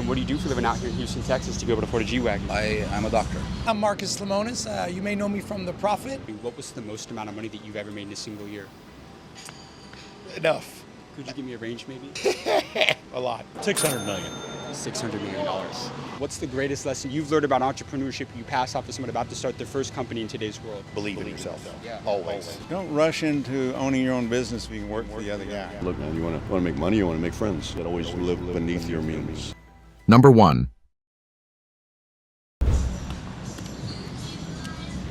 And what do you do for a living out here in Houston, Texas to be able to afford a G-Wagon? I'm a doctor. I'm Marcus Lemonis. You may know me from The Prophet. What was the most amount of money that you've ever made in a single year? Enough. Could you give me a range maybe? A lot. $600 million. $600 million. What's the greatest lesson you've learned about entrepreneurship you pass off to someone about to start their first company in today's world? Believe in yourself. Yeah. Always. Don't rush into owning your own business if you can work for the other guy. Look, man, you want to make money, you want to make friends. You always live beneath your means. Number 1.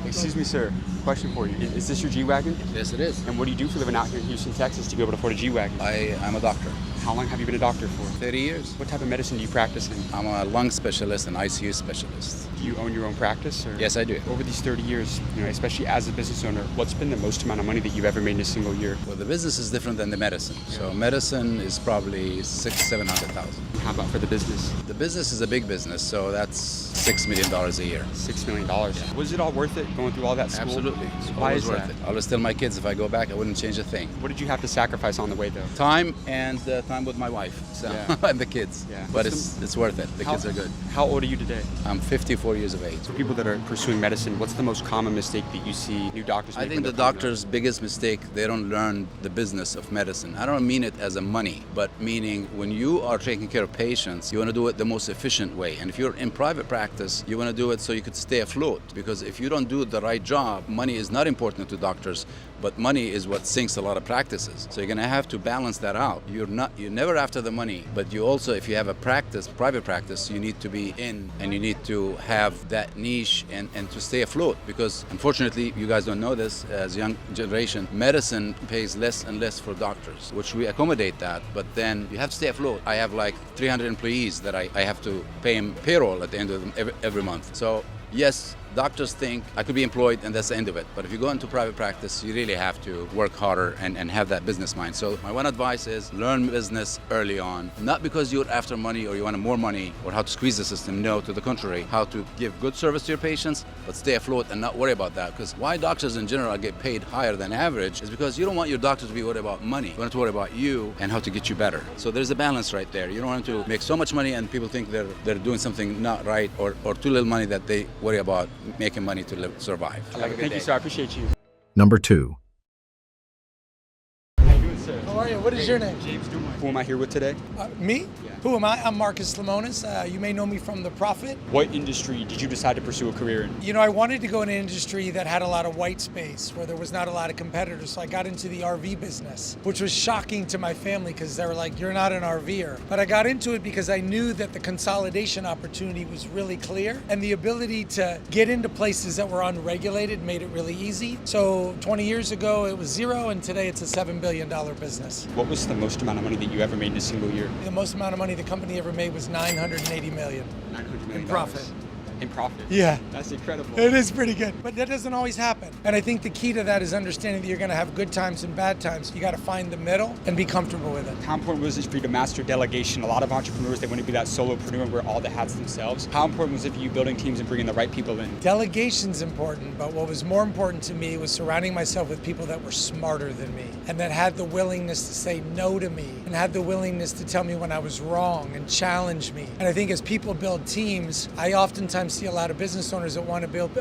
Excuse me, sir. Question for you. Is this your G-Wagon? Yes, it is. And what do you do for a living out here in Houston, Texas to be able to afford a G-Wagon? I'm a doctor. How long have you been a doctor for? 30 years. What type of medicine do you practice in? I'm a lung specialist and ICU specialist. Do you own your own practice? Or? Yes, I do. Over these 30 years, especially as a business owner, what's been the most amount of money that you've ever made in a single year? Well, the business is different than the medicine. So medicine is probably $600,000-$700,000. How about for the business? The business is a big business, so that's $6 million a year. $6 million. Yeah. Was it all worth it going through all that school? Absolutely. Why Always is worth that? it. I always tell my kids if I go back, I wouldn't change a thing. What did you have to sacrifice on the way, though? Time and time with my wife, so and the kids. Yeah. But it's worth it. The kids are good. How old are you today? I'm 54 years of age. For people that are pursuing medicine, what's the most common mistake that you see new doctors make? I think the doctor's biggest mistake, they don't learn the business of medicine. I don't mean it as a money, but meaning when you are taking care of patients, you want to do it the most efficient way. And if you're in private practice, you want to do it so you could stay afloat. Because if you don't do the right job, money is not important to doctors, but money is what sinks a lot of practices. So you're going to have to balance that out. You're never after the money, but you also, if you have a practice, private practice, you need to be in and you need to have that niche and to stay afloat. Because unfortunately, you guys don't know this, as a young generation, medicine pays less and less for doctors, which we accommodate that, but then you have to stay afloat. I have like 300 employees that I have to pay them payroll at the end of every month. So yes, doctors think I could be employed and that's the end of it. But if you go into private practice, you really have to work harder and have that business mind. So my one advice is learn business early on. Not because you're after money or you want more money or how to squeeze the system. No, to the contrary. How to give good service to your patients, but stay afloat and not worry about that. Because why doctors in general get paid higher than average is because you don't want your doctor to be worried about money. You want to worry about you and how to get you better. So there's a balance right there. You don't want to make so much money and people think they're doing something not right or too little money that they worry about making money to survive. Thank you, sir. I appreciate you. Number 2. How you doing, sir? How are you? What is your name? James Dumont. Who am I here with today? Me? Yeah. Who am I? I'm Marcus Lemonis. You may know me from The Prophet. What industry did you decide to pursue a career in? I wanted to go in an industry that had a lot of white space, where there was not a lot of competitors. So I got into the RV business, which was shocking to my family because they were like, you're not an RVer. But I got into it because I knew that the consolidation opportunity was really clear and the ability to get into places that were unregulated made it really easy. So 20 years ago, it was zero, and today it's a $7 billion business. What was the most amount of money that you ever made in a single year? The most amount of money the company ever made was $980 million. $900 million. In profit. In profit? Yeah. That's incredible. It is pretty good, but that doesn't always happen. And I think the key to that is understanding that you're going to have good times and bad times. You got to find the middle and be comfortable with it. How important was it for you to master delegation? A lot of entrepreneurs, they want to be that solopreneur and wear all the hats themselves. How important was it for you building teams and bringing the right people in? Delegation's important, but what was more important to me was surrounding myself with people that were smarter than me and that had the willingness to say no to me and had the willingness to tell me when I was wrong and challenge me. And I think as people build teams, I oftentimes see a lot of business owners that want to build,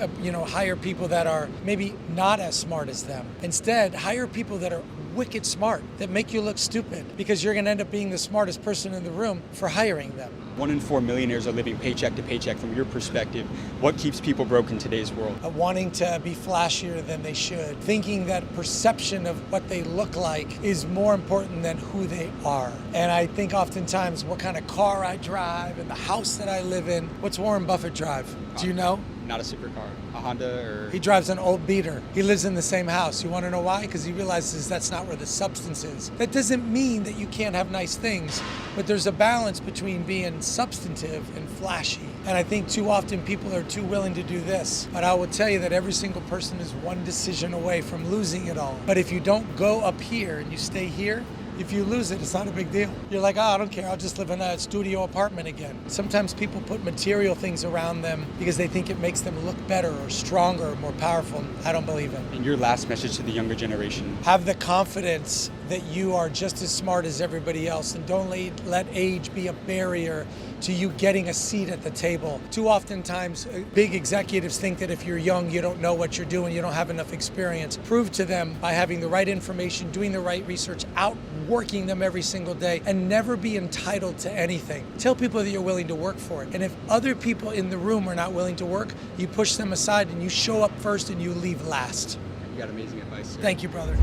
hire people that are maybe not as smart as them. Instead, hire people that are wicked smart, that make you look stupid, because you're going to end up being the smartest person in the room for hiring them. 1 in 4 millionaires are living paycheck to paycheck. From your perspective, what keeps people broke in today's world? Wanting to be flashier than they should, thinking that perception of what they look like is more important than who they are. And I think oftentimes what kind of car I drive and the house that I live in. What's Warren Buffett drive? Do you know? Not a supercar. A Honda or... He drives an old beater. He lives in the same house. You want to know why? Because he realizes that's not where the substance is. That doesn't mean that you can't have nice things, but there's a balance between being substantive and flashy. And I think too often people are too willing to do this. But I will tell you that every single person is one decision away from losing it all. But if you don't go up here and you stay here, if you lose it, it's not a big deal. You're like, I don't care, I'll just live in a studio apartment again. Sometimes people put material things around them because they think it makes them look better or stronger or more powerful. I don't believe it. And your last message to the younger generation? Have the confidence that you are just as smart as everybody else, and don't let age be a barrier to you getting a seat at the table. Too oftentimes, big executives think that if you're young, you don't know what you're doing, you don't have enough experience. Prove to them by having the right information, doing the right research, outworking them every single day, and never be entitled to anything. Tell people that you're willing to work for it. And if other people in the room are not willing to work, you push them aside and you show up first and you leave last. You got amazing advice, sir. Thank you, brother.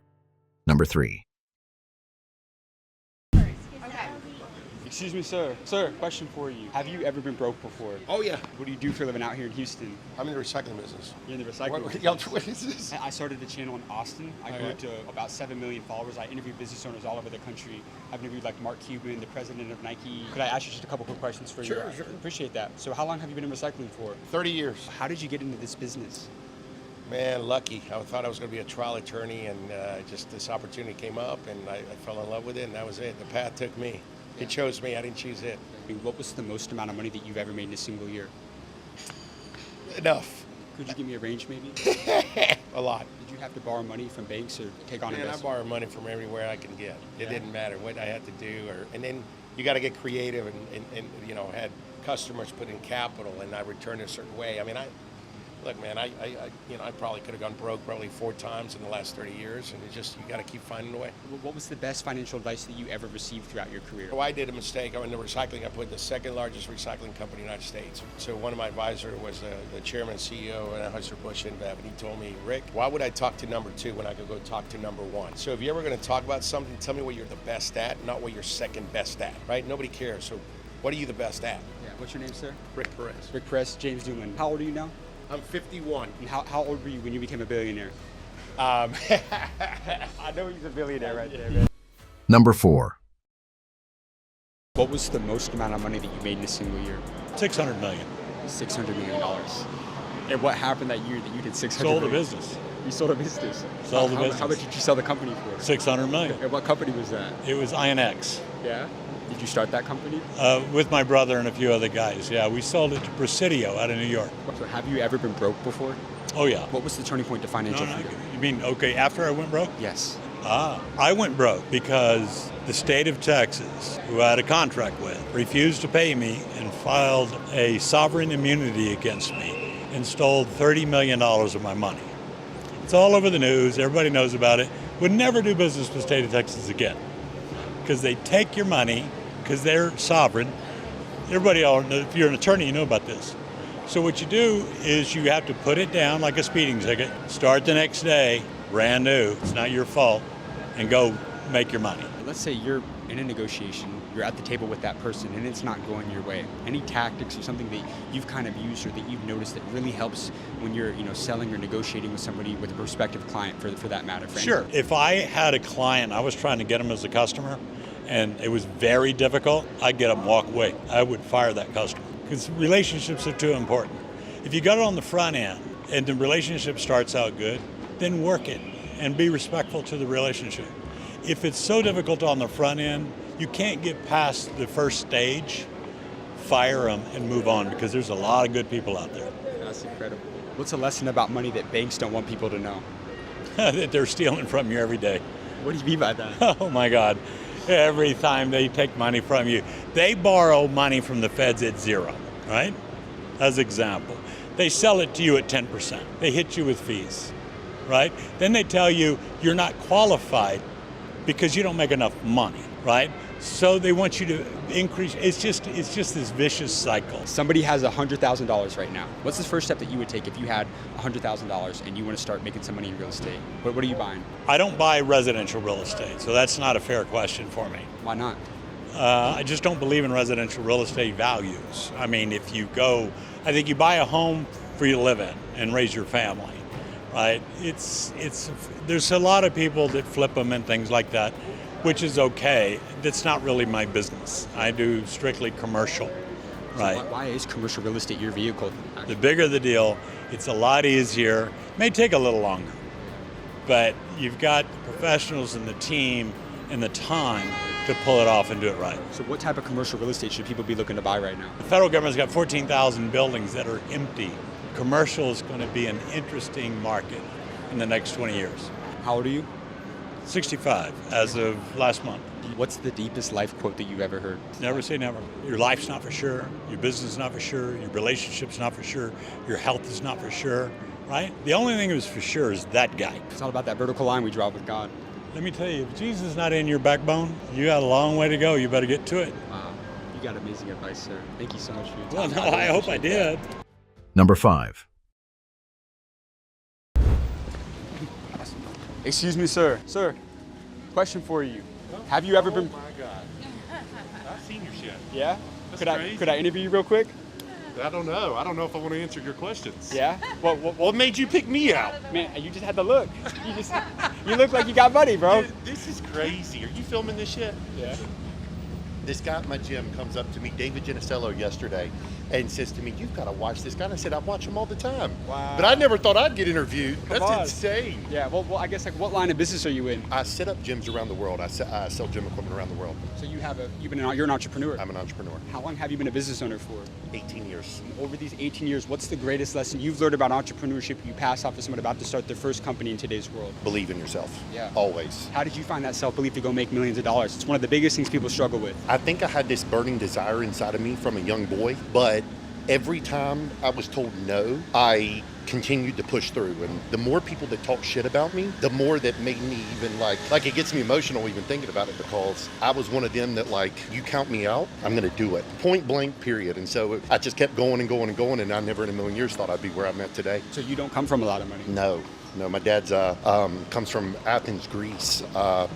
Number 3. Excuse me, sir. Sir, question for you. Have you ever been broke before? Oh, yeah. What do you do for a living out here in Houston? I'm in the recycling business. You're in the recycling business? Yeah, what is this? I started a channel in Austin. I grew to about 7 million followers. I interview business owners all over the country. I've interviewed like Mark Cuban, the president of Nike. Could I ask you just a couple quick questions for you? Sure. Appreciate that. So how long have you been in recycling for? 30 years. How did you get into this business? Man, lucky. I thought I was going to be a trial attorney, and just this opportunity came up, and I fell in love with it, and that was it. The path took me. It chose me. I didn't choose it. I mean, what was the most amount of money that you've ever made in a single year? Enough. Could you give me a range, maybe? A lot. Did you have to borrow money from banks or take on Man, I investment? borrowed money from everywhere I can get. It didn't matter what I had to do, and then you got to get creative, and had customers put in capital, and I returned a certain way. I mean, look, man, I probably could have gone broke probably 4 times in the last 30 years, and you got to keep finding a way. What was the best financial advice that you ever received throughout your career? So I did a mistake. I went into recycling. I put the second largest recycling company in the United States. So one of my advisors was the chairman and CEO of Anheuser-Busch InBev, and he told me, Rick, why would I talk to number 2 when I could go talk to number 1? So if you're ever going to talk about something, tell me what you're the best at, not what you're second best at, right? Nobody cares. So what are you the best at? Yeah. What's your name, sir? Rick Perez. Rick Press, James Doolin. How old are you now? I'm 51. And how old were you when you became a billionaire? I know he's a billionaire right there, man. Number 4. What was the most amount of money that you made in a single year? $600 million. $600 million. And what happened that year that you did $600 Sold a million? business. You sold a business? Sold a How business. much did you sell the company for? $600 million. And what company was that? It was INX. Yeah? Did you start that company? With my brother and a few other guys. Yeah, we sold it to Presidio out of New York. So have you ever been broke before? Oh, yeah. What was the turning point to financial freedom? You mean, okay, after I went broke? Yes. I went broke because the state of Texas, who I had a contract with, refused to pay me and filed a sovereign immunity against me and stole $30 million of my money. It's all over the news. Everybody knows about it. Would never do business with the state of Texas again because they take your money because they're sovereign. Everybody, if you're an attorney, you know about this. So what you do is you have to put it down like a speeding ticket, start the next day, brand new, it's not your fault, and go make your money. Let's say you're in a negotiation, you're at the table with that person and it's not going your way. Any tactics or something that you've kind of used or that you've noticed that really helps when you're selling or negotiating with somebody, with a prospective client for that matter? Sure. If I had a client, I was trying to get them as a customer, and it was very difficult, I'd get them walk away. I would fire that customer because relationships are too important. If you got it on the front end and the relationship starts out good, then work it and be respectful to the relationship. If it's so difficult on the front end, you can't get past the first stage, fire them and move on because there's a lot of good people out there. That's incredible. What's a lesson about money that banks don't want people to know? That they're stealing from you every day. What do you mean by that? Oh my God. Every time they take money from you. They borrow money from the feds at 0, right? As example. They sell it to you at 10%. They hit you with fees, right? Then they tell you you're not qualified because you don't make enough money, right? So they want you to increase. It's just this vicious cycle. Somebody has $100,000 right now. What's the first step that you would take if you had $100,000 and you want to start making some money in real estate? What are you buying? I don't buy residential real estate, so that's not a fair question for me. Why not? I just don't believe in residential real estate values. I mean, if you go, I think you buy a home for you to live in and raise your family, right? There's a lot of people that flip them and things like that, which is okay. That's not really my business. I do strictly commercial, right? So why is commercial real estate your vehicle? The bigger the deal, it's a lot easier. It may take a little longer, but you've got the professionals and the team and the time to pull it off and do it right. So what type of commercial real estate should people be looking to buy right now? The federal government's got 14,000 buildings that are empty. Commercial is going to be an interesting market in the next 20 years. How old are you? 65 as of last month. What's the deepest life quote that you've ever heard? Never say never. Your life's not for sure. Your business is not for sure. Your relationship's not for sure. Your health is not for sure, right? The only thing that's for sure is that guy. It's all about that vertical line we draw with God. Let me tell you, if Jesus is not in your backbone, you got a long way to go. You better get to it. Wow, you got amazing advice, sir. Thank you so much for your time. Well, no, really I hope I appreciate did. Number 5. Excuse me, sir. Sir, question for you. Have you ever been? Oh my God. I've seen your shit. Yeah. That's Could I crazy. interview you real quick? I don't know. I don't know if I want to answer your questions. Yeah. What made you pick me out? Man, you just had the look. You look like you got money, bro. This is crazy. Are you filming this shit? Yeah. This guy at my gym comes up to me, David Genicello, yesterday, and says to me, "You've got to watch this guy." And I said, "I watch him all the time." Wow. But I never thought I'd get interviewed. That's on. insane. Yeah. Well, I guess like what line of business are you in? I set up gyms around the world. I sell gym equipment around the world. So you're an entrepreneur. I'm an entrepreneur. How long have you been a business owner for? 18 years. Over these 18 years, what's the greatest lesson you've learned about entrepreneurship you pass off to someone about to start their first company in today's world? Believe in yourself. Yeah. Always. How did you find that self-belief to go make millions of dollars? It's one of the biggest things people struggle with. I think I had this burning desire inside of me from a young boy, but every time I was told no, I continued to push through. And the more people that talk shit about me, the more that made me even like it gets me emotional even thinking about it, because I was one of them that like, you count me out, I'm gonna do it. Point blank, period. And so I just kept going and going and going, and I never in a million years thought I'd be where I'm at today. So you don't come from a lot of money? No, my dad's comes from Athens, Greece.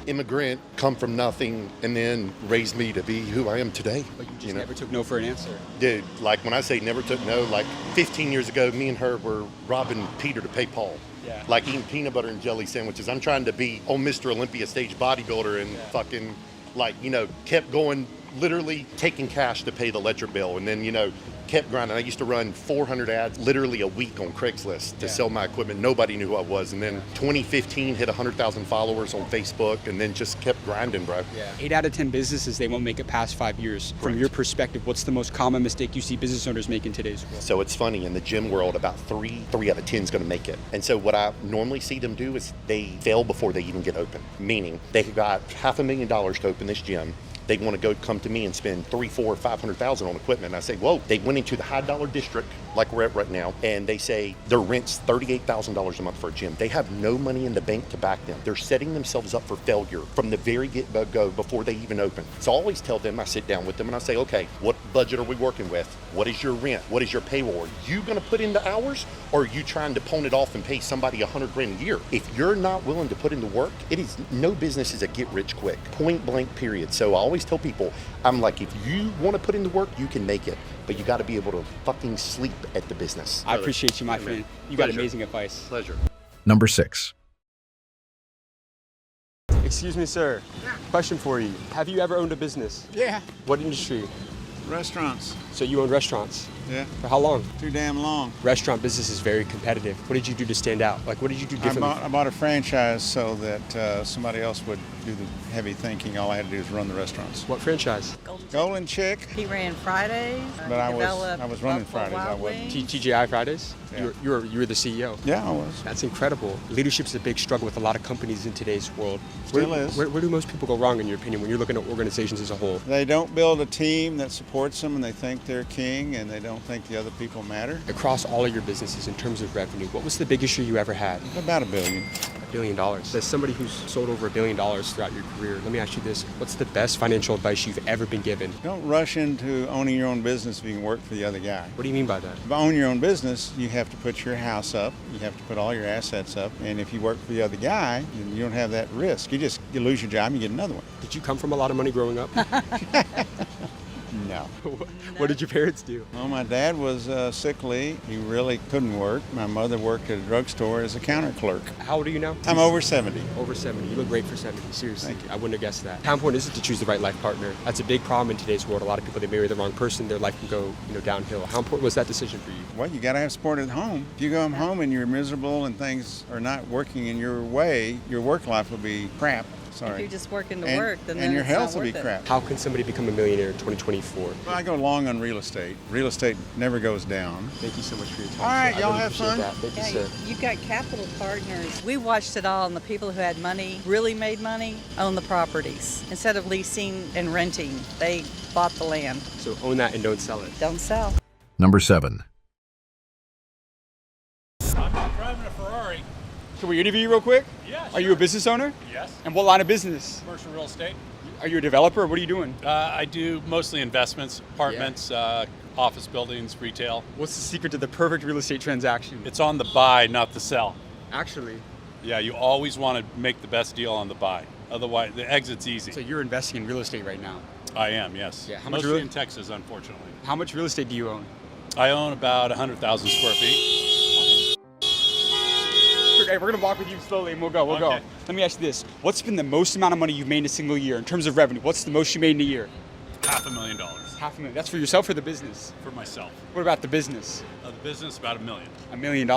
Immigrant, come from nothing, and then raised me to be who I am today. But you just never took no for an answer. Dude, like when I say never took no, like 15 years ago, me and her were robbing Peter to pay Paul. Yeah. Like eating peanut butter and jelly sandwiches. I'm trying to be Mr. Olympia stage bodybuilder, and fucking like, kept going, literally taking cash to pay the electric bill, and then, kept grinding. I used to run 400 ads literally a week on Craigslist to sell my equipment. Nobody knew who I was. And then 2015 hit 100,000 followers on Facebook, and then just kept grinding, bro. Yeah. 8 out of 10 businesses, they won't make it past 5 years. From your perspective, what's the most common mistake you see business owners make in today's world? So it's funny, in the gym world, about three out of 10 is going to make it. And so what I normally see them do is they fail before they even get open. Meaning they got $500,000 to open this gym. They want to come to me and spend $300,000, $400,000, $500,000 on equipment. And I say, whoa, they went into the high dollar district like we're at right now, and they say their rent's $38,000 a month for a gym. They have no money in the bank to back them. They're setting themselves up for failure from the very get-go before they even open. So I always tell them, I sit down with them and I say, okay, what budget are we working with? What is your rent? What is your payroll? Are you going to put in the hours, or are you trying to pawn it off and pay somebody $100,000 a year? If you're not willing to put in the work, no business is a get rich quick. Point blank, period. So I always tell people, I'm like, if you want to put in the work, you can make it, but you got to be able to fucking sleep at the business. I appreciate you, my friend. You got amazing advice. Pleasure. Number 6. Excuse me, sir. Question for you. Have you ever owned a business? Yeah. What industry? Restaurants. So you own restaurants? Yeah. For how long? Too damn long. Restaurant business is very competitive. What did you do to stand out? Like, what did you do differently? I bought a franchise so that somebody else would do the heavy thinking. All I had to do is run the restaurants. What franchise? Golden Chick. He ran Fridays. But I was running Buffalo Fridays. I Wild wasn't. Wings. TGI Fridays? Yeah. You were the CEO. Yeah, I was. That's incredible. Leadership's a big struggle with a lot of companies in today's world. Still is. Where do most people go wrong, in your opinion, when you're looking at organizations as a whole? They don't build a team that supports them, and they think they're king, and they don't think the other people matter. Across all of your businesses, in terms of revenue, what was the biggest year you ever had? About $1 billion. $1 billion. As somebody who's sold over $1 billion throughout your career, let me ask you this. What's the best financial advice you've ever been given? Don't rush into owning your own business if you can work for the other guy. What do you mean by that? If you own your own business, you have to put your house up, you have to put all your assets up, and if you work for the other guy, then you don't have that risk. You lose your job, you get another one. Did you come from a lot of money growing up? No. What did your parents do? Well, my dad was sickly. He really couldn't work. My mother worked at a drugstore as a counter clerk. How old are you now? I'm over 70. Over 70. You look great for 70. Seriously. Thank you. I wouldn't have guessed that. How important is it to choose the right life partner? That's a big problem in today's world. A lot of people, they marry the wrong person, their life can go, downhill. How important was that decision for you? Well, you got to have support at home. If you go home and you're miserable and things are not working in your way, your work life will be crap. Sorry. If you're just working to And- work, then and your it's health not will be worth it. crap. How can somebody become a millionaire in 2024? Well, I go long on real estate. Real estate never goes down. Thank you so much for your time. All right, sir. I y'all really have appreciate fun. that. Thank you, Yeah, sir. you've got capital partners. We watched it all, and the people who had money, really made money, own the properties. Instead of leasing and renting, they bought the land. So own that and don't sell it. Don't sell. Number 7. I'm not driving a Ferrari. Can we interview you real quick? Yeah, Are you a business owner? Yes. And what line of business? Commercial real estate. Are you a developer or what are you doing? I do mostly investments, apartments, office buildings, retail. What's the secret to the perfect real estate transaction? It's on the buy, not the sell. Actually, Yeah, you always want to make the best deal on the buy. Otherwise, the exit's easy. so you're investing in real estate right now. I am, yes. Yeah, how much Mostly real- in Texas, unfortunately. How much real estate do you own? I own about 100,000 square feet. Okay, we're gonna walk with you slowly and we'll go. We'll go. Okay. Let me ask you this: what's been the most amount of money you've made in a single year in terms of revenue? What's the most you made in a year? $500,000 $500,000. That's for yourself or the business? for myself. What about the business? The business, about $1 million. $1 million.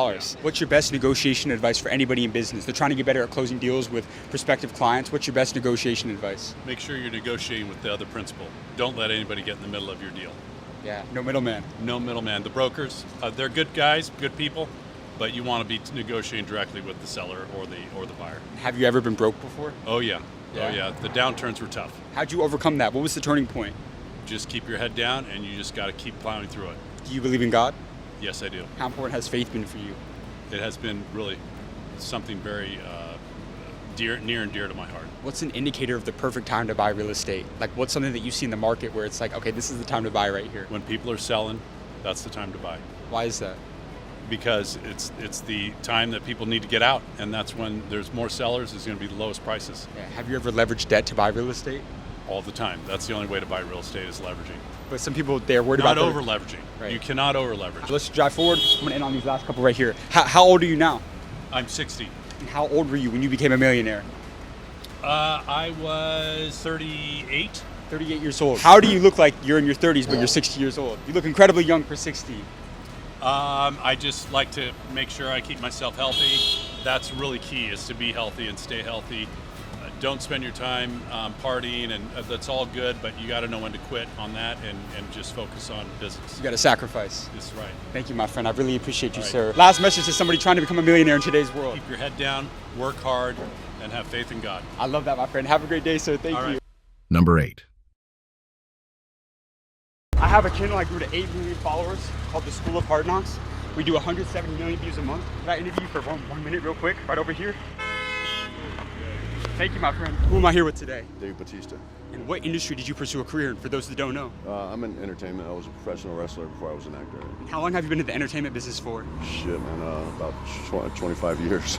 What's your best negotiation advice for anybody in business? They're trying to get better at closing deals with prospective clients. What's your best negotiation advice? Make sure you're negotiating with the other principal. Don't let anybody get in the middle of your deal. Yeah, no middleman. No middleman. The brokers, they're good guys, good people, but you want to be negotiating directly with the seller or the buyer. Have you ever been broke before? Oh yeah. Yeah? Oh yeah. The downturns were tough. How'd you overcome that? What was the turning point? Just keep your head down and you just got to keep plowing through it. Do you believe in God? Yes, I do. How important has faith been for you? It has been really something very near and dear to my heart. What's an indicator of the perfect time to buy real estate? Like, what's something that you see in the market where it's like, okay, this is the time to buy right here? When people are selling, that's the time to buy. Why is that? Because it's the time that people need to get out, and that's when there's more sellers, is going to be the lowest prices. Yeah. Have you ever leveraged debt to buy real estate? All the time. That's the only way to buy real estate is leveraging. But some people, they're worried Not about over leveraging. Right. You cannot over leverage. Let's drive forward. I'm gonna end on these last couple right here. How old are you now? I'm 60. And how old were you when you became a millionaire? I was 38. 38 years old. How do you look like you're in your 30s but you're 60 years old? You look incredibly young for 60. I just like to make sure I keep myself healthy. That's really key, is to be healthy and stay healthy. Don't spend your time partying, and that's all good, but you got to know when to quit on that and just focus on business. You got to sacrifice. That's right. Thank you, my friend. I really appreciate you, All right. sir. Last message to somebody trying to become a millionaire in today's world. Keep your head down, work hard, and have faith in God. I love that, my friend. Have a great day, sir. Thank All you. right. Number 8. I have a channel I grew to 8 million followers called The School of Hard Knocks. We do 170 million views a month. Can I interview you for one minute real quick, right over here? Thank you, my friend. Who am I here with today? Dave Bautista. And what industry did you pursue a career in, for those that don't know? I'm in entertainment. I was a professional wrestler before I was an actor. How long have you been in the entertainment business for? Shit, man, about 25 years.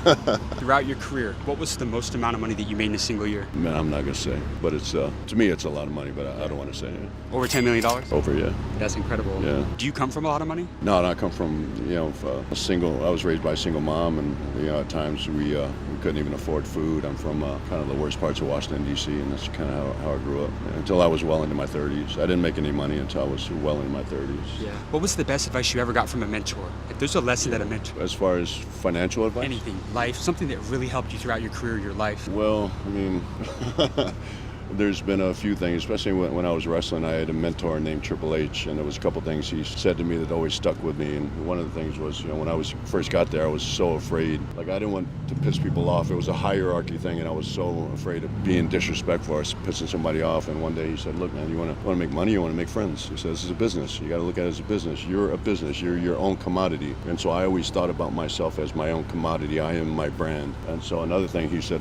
Throughout your career, what was the most amount of money that you made in a single year? Man, I'm not gonna say, but it's to me it's a lot of money, but I don't want to say it. Over $10 million? Over, yeah. That's incredible. Yeah. Do you come from a lot of money? No, I come from a single. I was raised by a single mom, and at times we couldn't even afford food. I'm from kind of the worst parts of Washington D.C., and that's kind of how I grew up until I was well into my 30s. I didn't make any money until I was well into my 30s. Yeah. What was the best advice you ever got from a mentor? If there's a lesson that a mentor, As far as financial advice, anything, life, something that really helped you throughout your career, your life. Well, I mean, there's been a few things, especially when I was wrestling. I had a mentor named Triple H, and there was a couple things he said to me that always stuck with me. And one of the things was, when I first got there, I was so afraid. Like, I didn't want to piss people off. It was a hierarchy thing, and I was so afraid of being disrespectful or pissing somebody off. And one day he said, "Look, man, you want to make money, you want to make friends." He said, "This is a business. You got to look at it as a business. You're a business. You're your own commodity." And so I always thought about myself as my own commodity. I am my brand. And so another thing he said,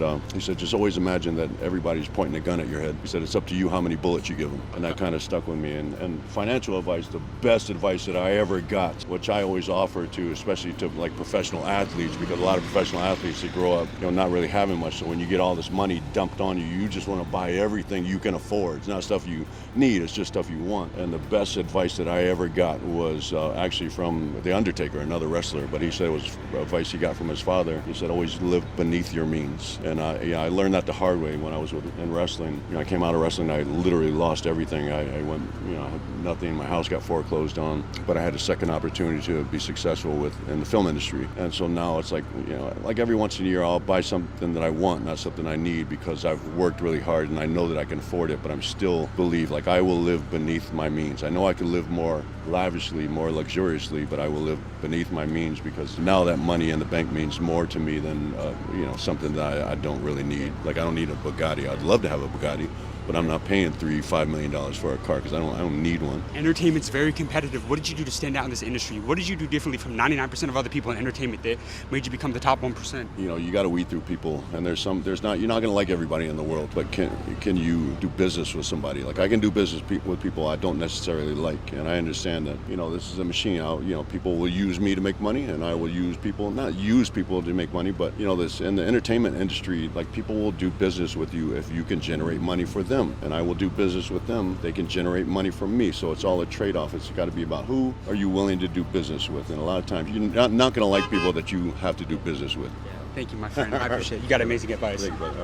just always imagine that everybody's pointing a gun at your head. He said, it's up to you how many bullets you give them. And that kind of stuck with me. And financial advice, the best advice that I ever got, which I always offer to, especially to like professional athletes, because a lot of professional athletes, they grow up, not really having much. So when you get all this money dumped on you, you just want to buy everything you can afford. It's not stuff you need. It's just stuff you want. And the best advice that I ever got was actually from The Undertaker, another wrestler, but he said it was advice he got from his father. He said, always live beneath your means. And I learned that the hard way when I was in wrestling. I came out of wrestling, I literally lost everything. I went, I had nothing. My house got foreclosed on, but I had a second opportunity to be successful in the film industry. And so now it's like, like every once in a year I'll buy something that I want, not something I need, because I've worked really hard and I know that I can afford it, but I'm still believe like I will live beneath my means. I know I can live more lavishly, more luxuriously, but I will live beneath my means, because now that money in the bank means more to me than something that I don't really need. Like I don't need a Bugatti. I'd love to have a Bugatti, but I'm not paying $5 million for a car because I don't need one. Entertainment's very competitive. What did you do to stand out in this industry? What did you do differently from 99% of other people in entertainment that made you become the top 1%? You got to weed through people, and you're not going to like everybody in the world, but can you do business with somebody? Like I can do business with people I don't necessarily like, and I understand that this is a machine. People will use me to make money, and I will not use people to make money, but this in the entertainment industry, like people will do business with you if you can generate money for them. And I will do business with them. They can generate money from me. So it's all a trade-off. It's got to be about who are you willing to do business with. And a lot of times you're not going to like people that you have to do business with. Thank you, my friend. I appreciate it. You got amazing advice. Thank you, brother.